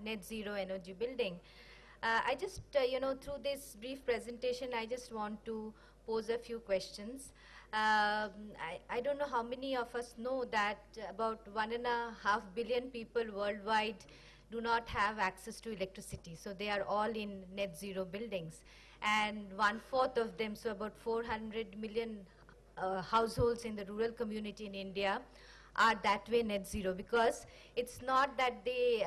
net zero energy building. I just, through this brief presentation, I just want to pose a few questions. I don't know how many of us know that about 1.5 billion people worldwide do not have access to electricity. So they are all in net zero buildings. And 1/4 of them, so about 400 million households in the rural community in India are that way net zero, because it's not that they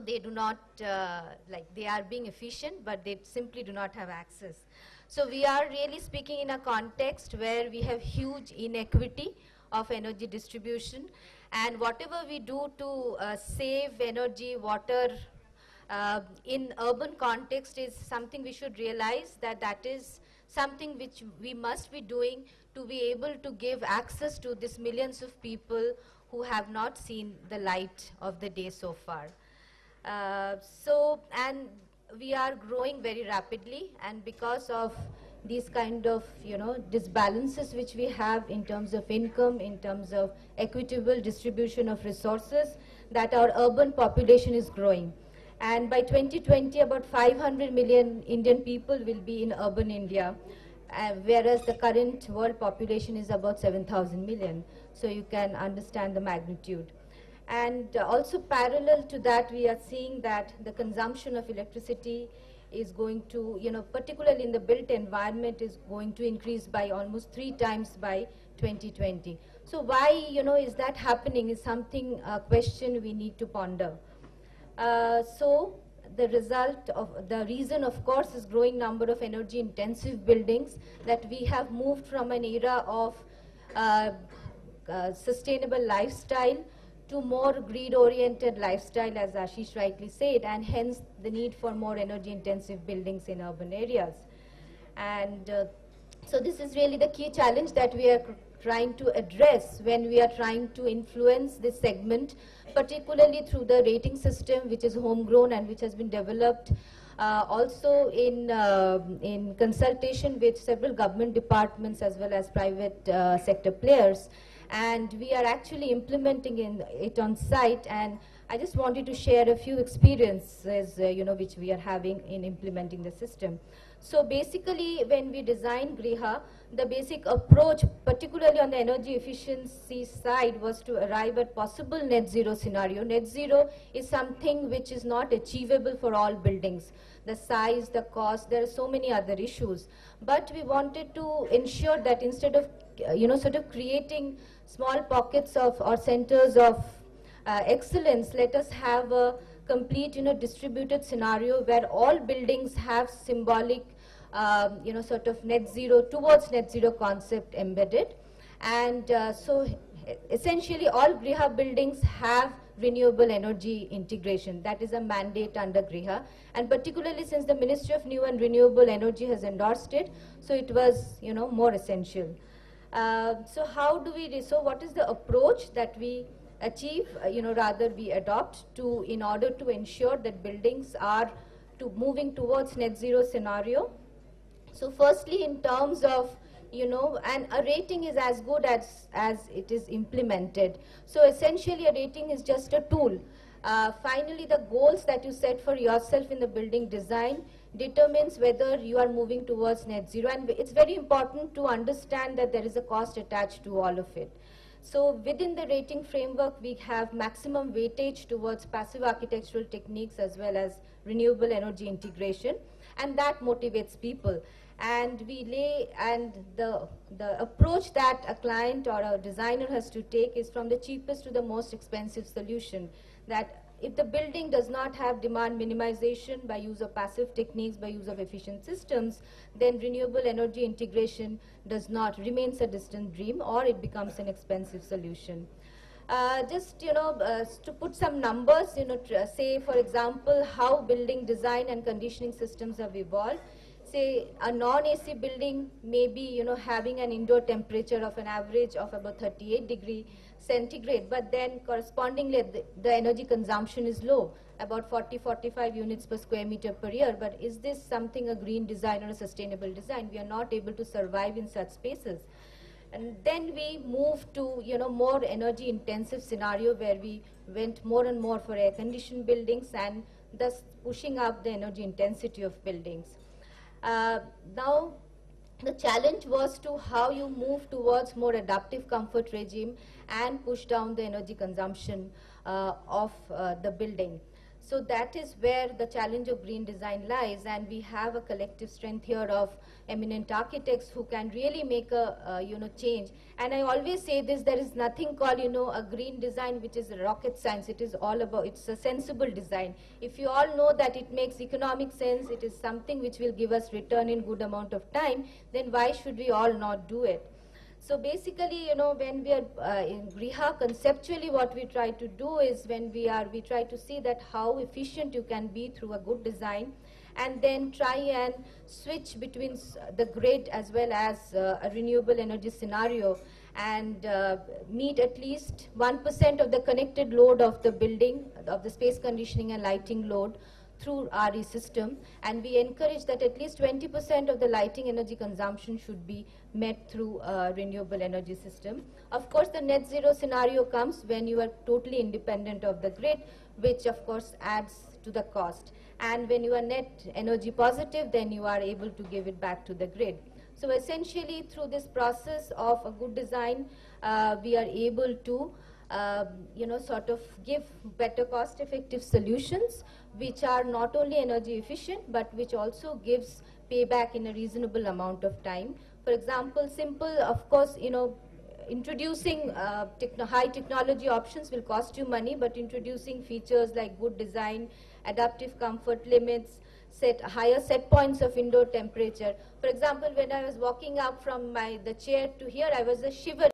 they do not, they are being efficient, but they simply do not have access. So we are really speaking in a context where we have huge inequity of energy distribution, and whatever we do to save energy, water, in urban context is something we should realize that is something which we must be doing to be able to give access to these millions of people who have not seen the light of the day so far. And we are growing very rapidly, and because of these kind of disbalances which we have in terms of income, in terms of equitable distribution of resources, that our urban population is growing. And by 2020, about 500 million Indian people will be in urban India, whereas the current world population is about 7,000 million. So you can understand the magnitude. And also parallel to that, we are seeing that the consumption of electricity is going to, particularly in the built environment, is going to increase by almost 3 times by 2020. So why, is that happening is something, a question we need to ponder. So the reason, of course, is growing number of energy intensive buildings, that we have moved from an era of sustainable lifestyle to more grid-oriented lifestyle, as Ashish rightly said, and hence the need for more energy-intensive buildings in urban areas. And so this is really the key challenge that we are trying to address when we are trying to influence this segment, particularly through the rating system, which is homegrown and which has been developed also in consultation with several government departments as well as private sector players. And we are actually implementing it on site, and I just wanted to share a few experiences which we are having in implementing the system. So basically, when we design Griha, the basic approach, particularly on the energy efficiency side, was to arrive at possible net zero scenario. Net zero is something which is not achievable for all buildings. The size, the cost, there are so many other issues. But we wanted to ensure that instead of sort of creating small pockets of or centers of excellence, let us have a complete distributed scenario where all buildings have symbolic sort of net zero, towards net zero concept embedded. And so essentially all Griha buildings have renewable energy integration. That is a mandate under Griha, and particularly since the Ministry of New and Renewable Energy has endorsed it, so it was more essential. So how do we, so what is the approach that we achieve, rather we adopt in order to ensure that buildings are moving towards net zero scenario? So firstly, in terms of, and a rating is as good as it is implemented. So essentially a rating is just a tool. Finally, the goals that you set for yourself in the building design determines whether you are moving towards net zero. And it's very important to understand that there is a cost attached to all of it. So within the rating framework, we have maximum weightage towards passive architectural techniques as well as renewable energy integration, and that motivates people. And the approach that a client or a designer has to take is from the cheapest to the most expensive solution. That if the building does not have demand minimization by use of passive techniques, by use of efficient systems, then renewable energy integration remains a distant dream, or it becomes an expensive solution. Just to put some numbers, say for example how building design and conditioning systems have evolved. Say a non-AC building may be having an indoor temperature of an average of about 38 degree centigrade, but then correspondingly the energy consumption is low, about 40-45 units per square meter per year. But is this something a green design or a sustainable design? We are not able to survive in such spaces. And then we moved to, more energy intensive scenario where we went more and more for air conditioned buildings and thus pushing up the energy intensity of buildings. Now, the challenge was to how you move towards more adaptive comfort regime and push down the energy consumption of the building. So that is where the challenge of green design lies, and we have a collective strength here of eminent architects who can really make a change. And I always say this: there is nothing called a green design which is rocket science. It is all about, it's a sensible design. If you all know that it makes economic sense, it is something which will give us return in good amount of time, then why should we all not do it? So basically, when we are in Griha, conceptually what we try to do is we try to see that how efficient you can be through a good design, and then try and switch between the grid as well as a renewable energy scenario, and meet at least 1% of the connected load of the building, of the space conditioning and lighting load, through RE system, and we encourage that at least 20% of the lighting energy consumption should be met through a renewable energy system. Of course, the net zero scenario comes when you are totally independent of the grid, which of course adds to the cost. And when you are net energy positive, then you are able to give it back to the grid. So essentially, through this process of a good design, we are able to sort of give better cost-effective solutions which are not only energy efficient but which also gives payback in a reasonable amount of time. For example, simple, of course, introducing high technology options will cost you money, but introducing features like good design, adaptive comfort limits, higher set points of indoor temperature. For example, when I was walking up from the chair to here, I was a shiver.